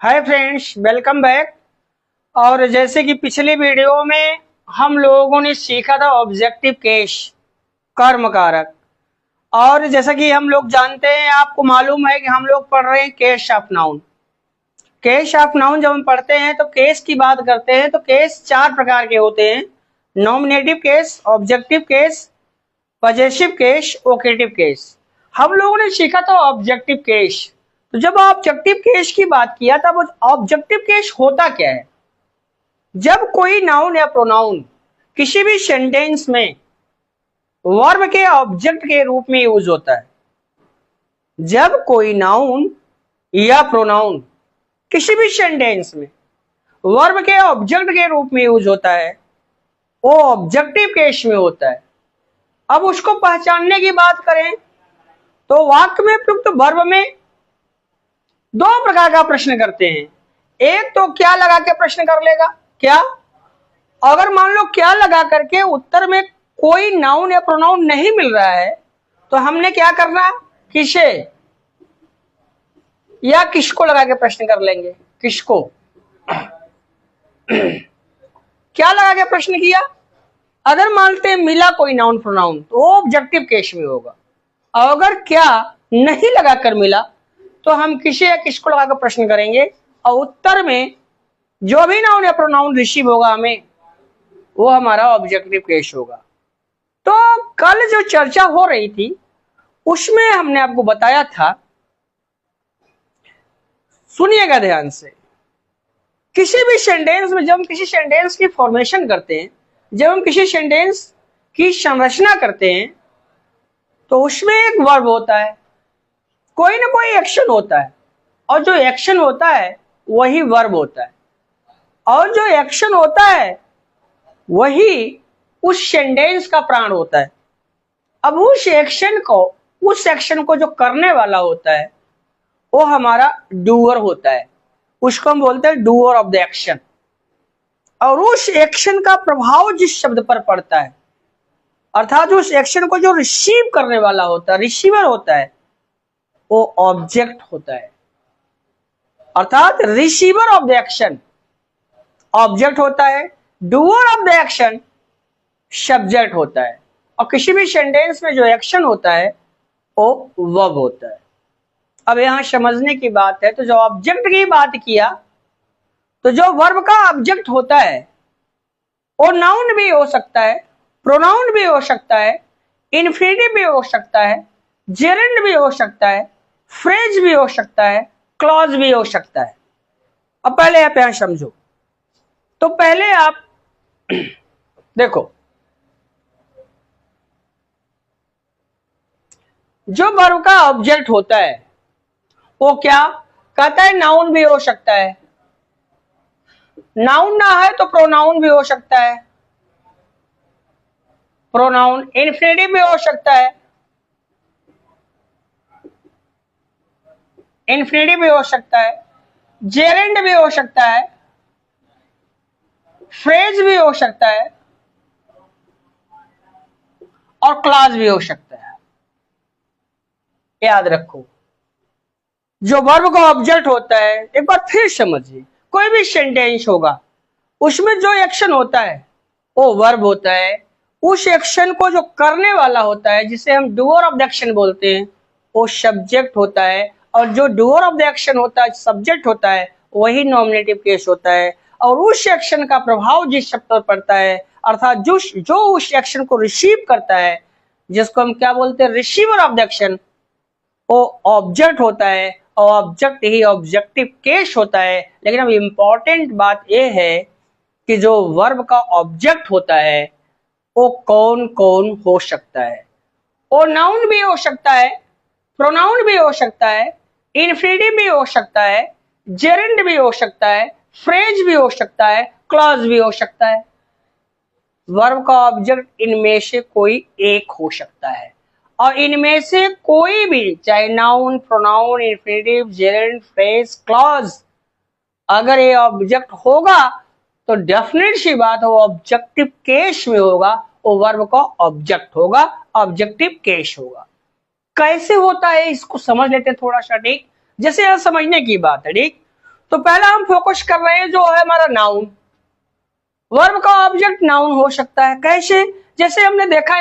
Hi friends, welcome back. और जैसे कि पिछले वीडियो में हम लोगों ने सीखा था ऑब्जेक्टिव केस, कर्म कारक। और जैसा कि हम लोग जानते हैं, आपको मालूम है कि हम लोग पढ़ रहे हैं case of noun. Case of noun जब हम पढ़ते हैं तो केस की बात करते हैं तो केस चार प्रकार के होते हैं: nominative case, objective case, possessive case, vocative case. हम लोगों ने सीखा था ऑब्जेक्टिव केस। तो जब ऑब्जेक्टिव केस की बात किया तब ऑब्जेक्टिव केस होता क्या है? जब कोई नाउन या प्रोनाउन किसी भी सेंटेंस में वर्ब के ऑब्जेक्ट के रूप में यूज होता है, जब कोई नाउन या प्रोनाउन किसी भी सेंटेंस में वर्ब के ऑब्जेक्ट के रूप में यूज होता है, वो ऑब्जेक्टिव केस में होता है। अब उसको पहचानने की बात करें तो वाक्य में प्रयुक्त वर्ब में दो प्रकार का प्रश्न करते हैं। एक तो क्या लगा के प्रश्न कर लेगा, क्या। अगर मान लो क्या लगा करके उत्तर में कोई नाउन या प्रोनाउन नहीं मिल रहा है तो हमने क्या करना, किसे या किसको लगा के प्रश्न कर लेंगे, किसको। क्या लगा के प्रश्न किया, अगर मानते हैं मिला कोई नाउन प्रोनाउन तो वो ऑब्जेक्टिव केस में होगा। अगर क्या नहीं लगाकर मिला तो हम किसे या किसको लगाकर प्रश्न करेंगे, और उत्तर में जो भी नाउन या प्रोनाउन रिसीव होगा हमें, वो हमारा ऑब्जेक्टिव केस होगा। तो कल जो चर्चा हो रही थी उसमें हमने आपको बताया था, सुनिएगा ध्यान से, किसी भी सेंटेंस में जब हम किसी सेंटेंस की फॉर्मेशन करते हैं, जब हम किसी सेंटेंस की संरचना करते हैं तो उसमें एक वर्ब होता है, कोई ना कोई एक्शन होता है, और जो एक्शन होता है वही वर्ब होता है, और जो एक्शन होता है वही उस सेंटेंस का प्राण होता है। अब उस एक्शन को जो करने वाला होता है वो हमारा डूअर होता है, उसको हम बोलते हैं डूअर ऑफ द एक्शन। और उस एक्शन का प्रभाव जिस शब्द पर पड़ता है, अर्थात उस एक्शन को जो रिसीव करने वाला होता है, रिसीवर होता है, वो ऑब्जेक्ट होता है। अर्थात receiver of the action object होता है, doer of the action subject होता है, और किसी भी सेंटेंस में जो एक्शन होता है वो वर्ब होता है। अब यहां समझने की बात है, तो जो ऑब्जेक्ट की बात किया तो जो वर्ब का ऑब्जेक्ट होता है वो नाउन भी हो सकता है, प्रोनाउन भी हो सकता है, इन्फिनिटिव भी हो सकता है, जेरेंड भी हो सकता है, फ्रेज भी हो सकता है, क्लॉज भी हो सकता है। अब पहले आप यहां समझो। तो पहले आप देखो, जो वर्ब का ऑब्जेक्ट होता है वो क्या कहता है, नाउन भी हो सकता है, नाउन ना है तो प्रोनाउन भी हो सकता है, प्रोनाउन इन्फिनिटिव भी हो सकता है, इन्फिनिटिव भी हो सकता है, जेरेंड भी हो सकता है, फ्रेज भी हो सकता है, और क्लॉज भी हो सकता है। याद रखो, जो वर्ब का ऑब्जेक्ट होता है, एक बार फिर समझिए, कोई भी सेंटेंस होगा उसमें जो एक्शन होता है वो वर्ब होता है, उस एक्शन को जो करने वाला होता है, जिसे हम डूअर ऑफ द एक्शन बोलते हैं, वो सब्जेक्ट होता है, और जो डूअर ऑफ द एक्शन होता है, सब्जेक्ट होता है, वही नॉमिनेटिव केस होता है। और उस एक्शन का प्रभाव जिस शब्द पर पड़ता है, अर्थात जो उस एक्शन को रिसीव करता है, जिसको हम क्या बोलते हैं, रिसीवर ऑफ द एक्शन, वो ऑब्जेक्ट होता है, और ऑब्जेक्ट ही ऑब्जेक्टिव केस होता है। लेकिन अब इंपॉर्टेंट बात यह है कि जो वर्ब का ऑब्जेक्ट होता है वो कौन कौन हो सकता है। वो नाउन भी हो सकता है, प्रोनाउन भी हो सकता है, इन्फिनिटिव भी हो सकता है, जेरेंड भी हो सकता है, फ्रेज भी हो सकता है, क्लॉज भी हो सकता है। वर्ब का ऑब्जेक्ट इनमें से कोई एक हो सकता है, और इनमें से कोई भी, चाहे noun, pronoun, infinitive, gerund, phrase, clause, अगर ये ऑब्जेक्ट होगा तो डेफिनेट सी बात है वो ऑब्जेक्टिव केस में होगा, वो वर्ब का ऑब्जेक्ट होगा, ऑब्जेक्टिव केस होगा। कैसे होता है इसको समझ लेते हैं थोड़ा सा, ठीक। जैसे यहां समझने की बात है, ठीक। तो पहला हम फोकस कर रहे हैं जो है हमारा नाउन। वर्ब का ऑब्जेक्ट नाउन हो सकता है। कैसे? जैसे हमने देखा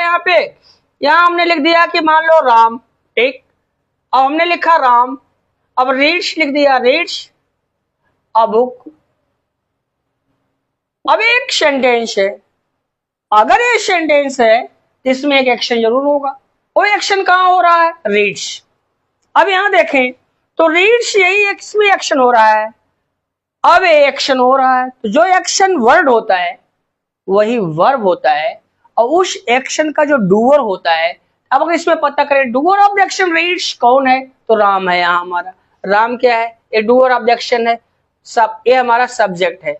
यहाँ हमने लिख दिया कि मान लो राम, ठीक, अब हमने लिखा राम, अब रीड्स लिख दिया, रीड्स अ बुक। अब एक सेंटेंस है, अगर ये सेंटेंस है तो इसमें एक एक्शन जरूर होगा। वो एक्शन कहाँ हो रहा है? रीड्स। अब यहां देखें तो रीड्स यही इसमें एक्शन हो रहा है। अब ये एक्शन हो रहा है तो जो एक्शन वर्ड होता है वही वर्ब होता है, और उस एक्शन का जो डूअर होता है, अब अगर इसमें पता करें doer of the action reads कौन है, तो राम है। यहाँ हमारा राम क्या है? ये डूअर ऑफ द एक्शन है। ये हमारा सब्जेक्ट है,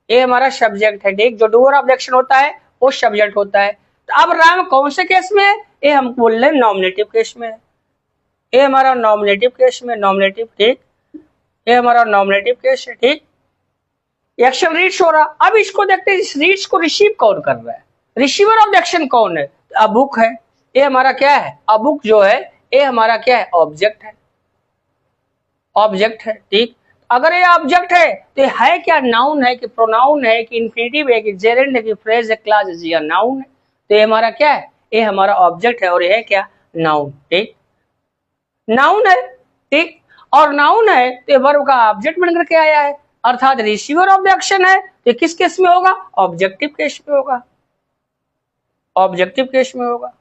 ये हमारा सब्जेक्ट है, ठीक। जो डूअर ऑफ द एक्शन होता है वो सब्जेक्ट होता है। तो अब राम कौन से केस में है? ये हम बोल रहे हैं नॉमिनेटिव केस में है। ये हमारा नॉमिनेटिव केस में, नॉमिनेटिव, ठीक, ये हमारा नॉमिनेटिव केस है, ठीक। एक्शन रीड्स हो रहा। अब इसको देखते हैं, इस रीड्स को रिसीव कौन कर रहा है? रिसीवर ऑफ द एक्शन कौन है? अ बुक है। ये हमारा क्या है? अ बुक जो है ये हमारा क्या है? ऑब्जेक्ट है, ऑब्जेक्ट है, ठीक। अगर ये ऑब्जेक्ट है तो ये है क्या? नाउन है कि प्रोनाउन है कि इन्फिनिटिव है कि जेरेंड है कि फ्रेज है, क्लास है, या नाउन है? तो ये हमारा क्या है? ये हमारा ऑब्जेक्ट है और ये है क्या? नाउन, ठीक, नाउन है, ठीक। और नाउन है तो वर्ब का ऑब्जेक्ट बनकर के आया है, अर्थात रिसीवर ऑफ द एक्शन है। तो किस केस में होगा? ऑब्जेक्टिव केस में होगा, ऑब्जेक्टिव केस में होगा,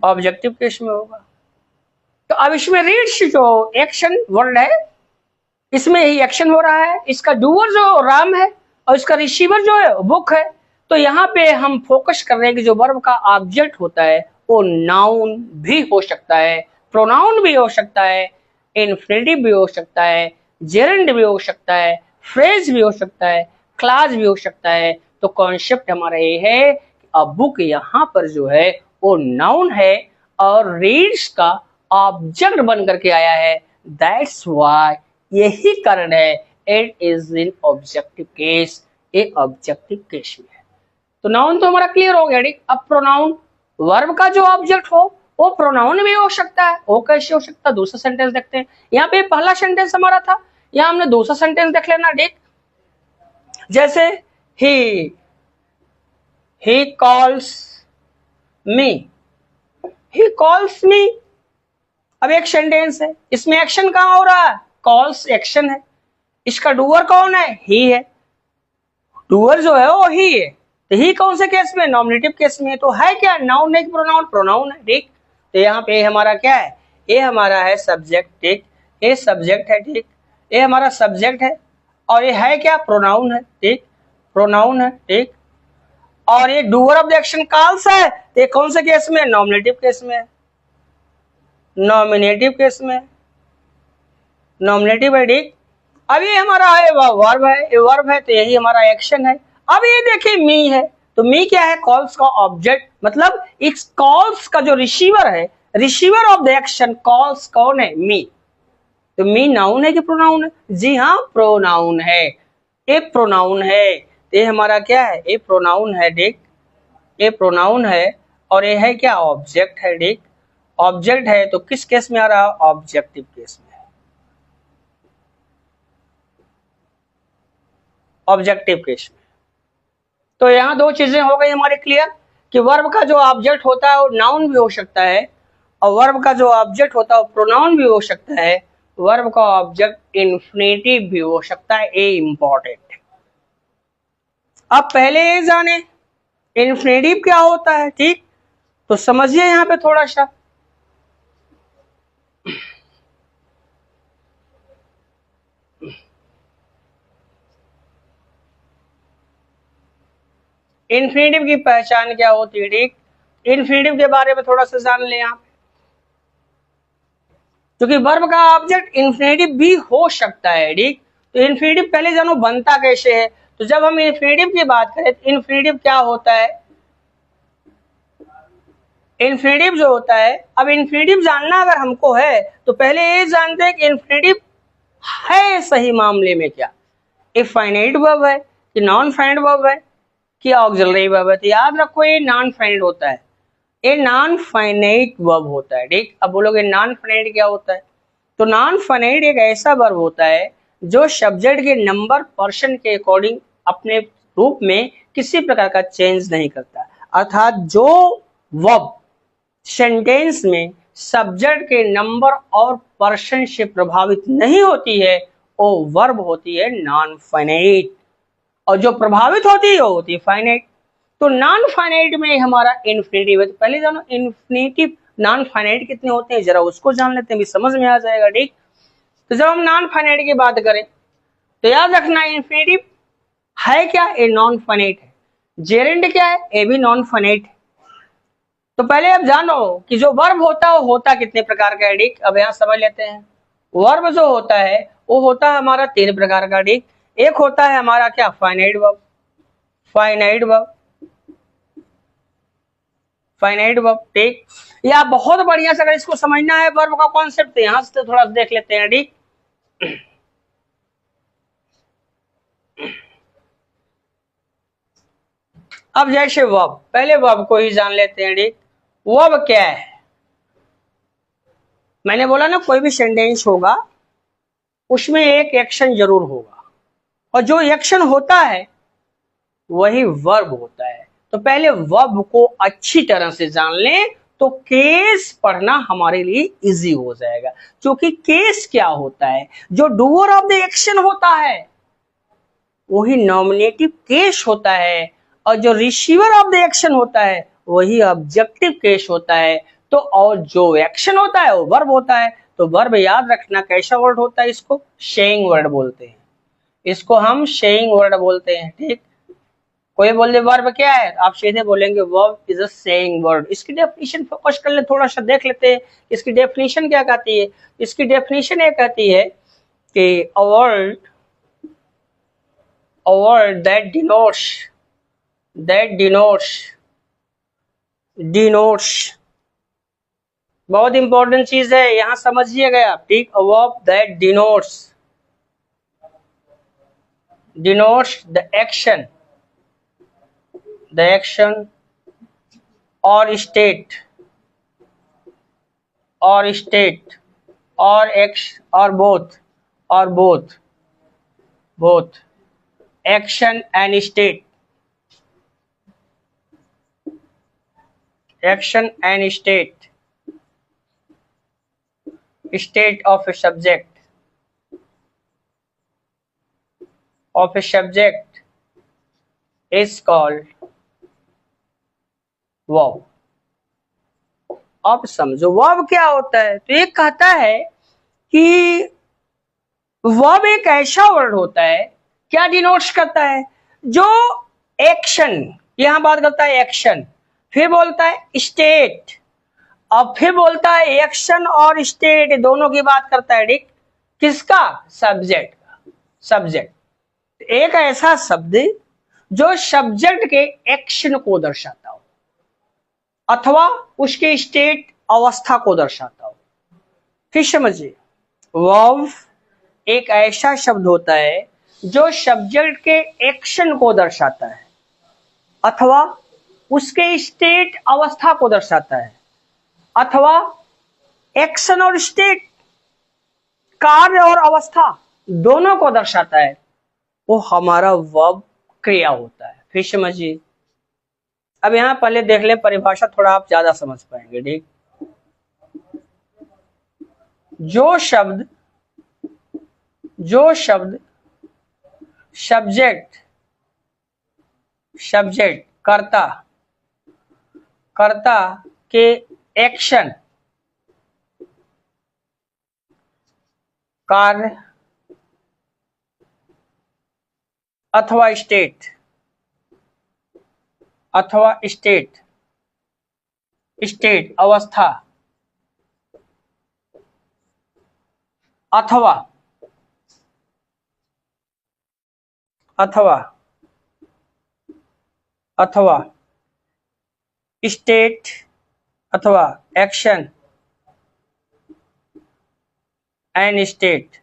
ऑब्जेक्टिव केस में होगा। तो अब इसमें रीड्स जो एक्शन वर्ड है इसमें ही एक्शन हो रहा है, इसका डूअर जो राम है और इसका रिसीवर जो है बुक है। तो यहाँ पे हम फोकस कर रहे हैं कि जो वर्ब का ऑब्जेक्ट होता है वो नाउन भी हो सकता है, प्रोनाउन भी हो सकता है, इन्फिनिटिव भी हो सकता है, जेरेंड भी हो सकता है, फ्रेज भी हो सकता है, क्लास भी हो सकता है। तो कॉन्सेप्ट हमारा ये है कि अ बुक यहाँ पर जो है वो नाउन है और रीड्स का ऑब्जेक्ट बन करके आया है। दैट्स व्हाई, यही कारण है it is in objective case, ये ऑब्जेक्टिव केस में है। तो नाउन तो हमारा क्लियर हो गया, ठीक। अब प्रोनाउन, वर्ब का जो ऑब्जेक्ट हो वो प्रोनाउन भी हो सकता है। वो कैसे हो सकता है? दूसरा सेंटेंस देखते हैं। यहाँ पे पहला सेंटेंस हमारा था, यहाँ हमने दूसरा सेंटेंस देख लेना, ठीक। जैसे he calls me, he calls me. अब एक सेंटेंस है, इसमें एक्शन कहाँ हो रहा है? कॉल्स एक्शन है, इसका डूअर कौन है? ही है, डूअर जो है वो ही है। तो ही कौन से केस में? नॉमिनेटिव केस में। तो है क्या? नाउन है कि प्रोनाउन? प्रोनाउन है, ठीक। तो यहाँ पे हमारा क्या है? ये हमारा है सब्जेक्ट, ठीक, ये सब्जेक्ट है, ठीक, ये हमारा सब्जेक्ट है। और ये है क्या? प्रोनाउन है, ठीक, प्रोनाउन है, ठीक। और ये doer of the action calls है, ये कौन से केस में? नॉमिनेटिव केस में, नॉमिनेटिव केस में, नॉमिनेटिव है, ठीक। अब ये हमारा है वर्ब है, ये वर्ब है तो यही हमारा एक्शन है। अब ये देखिए मी है, तो मी क्या है? कॉल्स का ऑब्जेक्ट, मतलब इस कॉल्स का जो रिसीवर है, receiver of the action calls कौन है? मी। तो मी नाउन है कि प्रोनाउन है? जी हाँ, प्रोनाउन है, ये प्रोनाउन है। ये हमारा क्या है? ये प्रोनाउन है, ठीक, ये प्रोनाउन है। और ये है क्या? ऑब्जेक्ट है, ठीक, ऑब्जेक्ट है। तो किस केस में आ रहा है? ऑब्जेक्टिव केस में, ऑब्जेक्टिव केस में। तो यहाँ दो चीजें हो गई हमारे क्लियर कि वर्ब का जो ऑब्जेक्ट होता है वो नाउन भी हो सकता है, और वर्ब का जो ऑब्जेक्ट होता है वो प्रोनाउन भी हो सकता है, वर्ब का ऑब्जेक्ट इन्फिनिटिव भी हो सकता है। ये इंपॉर्टेंट है। अब पहले ये जाने इन्फिनिटिव क्या होता है, ठीक। तो समझिए यहाँ पे थोड़ा सा, इन्फिनिटिव की पहचान क्या होती है, ठीक। इन्फिनिटिव के बारे में थोड़ा सा जान ले यहाँ पे, क्योंकि वर्ब का ऑब्जेक्ट इन्फिनिटिव भी हो सकता है, ठीक। तो इन्फिनिटिव पहले जानो बनता कैसे है। तो जब हम इन्फिनिटिव की बात करें तो इन्फिनिटिव क्या होता है? इन्फिनिटिव जो होता है, अब इन्फिनिटिव जानना अगर हमको है तो पहले ये जानते हैं कि इन्फिनिटिव है सही मामले में क्या, ये फाइनाइट वर्ब है कि नॉन फाइनाइट वर्ब है कि ऑक्सिलरी वर्ब है। तो याद रखो ये नॉन फाइनाइट होता है, ये नॉन फाइनाइट वर्ब होता है, ठीक। अब बोलोगे नॉन फाइनाइट क्या होता है? तो नॉन फाइनाइट एक ऐसा वर्ब होता है जो सब्जेक्ट के नंबर पर्सन के अकॉर्डिंग अपने रूप में किसी प्रकार का चेंज नहीं करता। अर्थात जो वर्ब सेंटेंस में सब्जेक्ट के नंबर और पर्सन से प्रभावित नहीं होती है वो वर्ब होती है नॉन फाइनाइट, और जो प्रभावित होती है वो होती है फाइनाइट। तो नॉन फाइनाइट में हमारा इन्फिनेटिव है। तो पहले जानो इन्फिनेटिव नॉन फाइनाइट कितने होते हैं, जरा उसको जान लेते हैं, भी समझ में आ जाएगा। ठीक, तो जब हम नॉन फाइनाइट की बात करें तो याद रखना इन्फिनेटिव है क्या, ए नॉन फाइनाइट है। जेरेंड क्या है, ए भी नॉन फाइनाइट है। तो पहले अब जानो कि जो वर्ब होता है वो होता कितने प्रकार का है। ठीक, अब यहाँ समझ लेते हैं। वर्ब जो होता है वो होता है हमारा 3 प्रकार का। ठीक, एक होता है हमारा क्या, finite verb, finite verb, finite verb. ठीक, या बहुत बढ़िया से अगर इसको समझना है वर्ब का कॉन्सेप्ट तो यहां से थोड़ा देख लेते हैं। ठीक, अब जैसे वर्ब, पहले वर्ब को ही जान लेते हैं। ठीक, वर्ब क्या है, मैंने बोला ना कोई भी सेंटेंस होगा उसमें एक एक्शन जरूर होगा, और जो एक्शन होता है वही वर्ब होता है। तो पहले वर्ब को अच्छी तरह से जान लें तो केस पढ़ना हमारे लिए इजी हो जाएगा। क्योंकि केस क्या होता है, जो डूअर ऑफ द एक्शन होता है वही नॉमिनेटिव केस होता है, और जो रिसीवर ऑफ द एक्शन होता है वही ऑब्जेक्टिव केस होता है। तो और जो एक्शन होता है वो वर्ब होता है। तो वर्ब याद रखना कैसा वर्ड होता है, इसको सेइंग वर्ड बोलते हैं, इसको हम सेइंग वर्ड बोलते हैं। ठीक, कोई बोल दे वर्ब क्या है, आप सीधे बोलेंगे verb is a saying word. इसकी डेफिनेशन फोकस कर ले, थोड़ा सा देख लेते हैं इसकी डेफिनेशन क्या कहती है। इसकी डेफिनेशन ये कहती है कि अ word that denotes, बहुत इंपॉर्टेंट चीज है, यहां समझिएगा आप। ठीक, a verb that denotes the action or state or both action and state of a subject is called verb। अब समझो वर्ब क्या होता है। तो ये कहता है कि वर्ब एक ऐसा वर्ड होता है, क्या डिनोट्स करता है, जो एक्शन, यहां बात करता है एक्शन, फिर बोलता है स्टेट, और फिर बोलता है एक्शन और स्टेट दोनों की बात करता है। ठीक, किसका, सब्जेक्ट का। सब्जेक्ट एक ऐसा शब्द जो सब्जेक्ट के एक्शन को दर्शाता हो अथवा उसके स्टेट अवस्था को दर्शाता हो। फिर समझिए, वर्ब एक ऐसा शब्द होता है जो सब्जेक्ट के एक्शन को दर्शाता है अथवा उसके स्टेट अवस्था को दर्शाता है, अथवा एक्शन और स्टेट, कार्य और अवस्था दोनों को दर्शाता है, वो हमारा वर्ब क्रिया होता है। फिर समझिए, अब यहां पहले देख ले परिभाषा, थोड़ा आप ज्यादा समझ पाएंगे। ठीक, जो शब्द सब्जेक्ट कर्ता के एक्शन, कार्य अथवा स्टेट अवस्था अथवा स्टेट अथवा एक्शन एंड स्टेट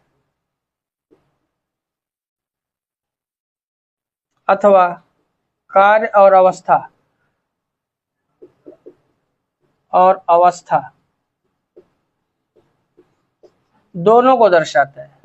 अथवा कार्य और अवस्था दोनों को दर्शाता है।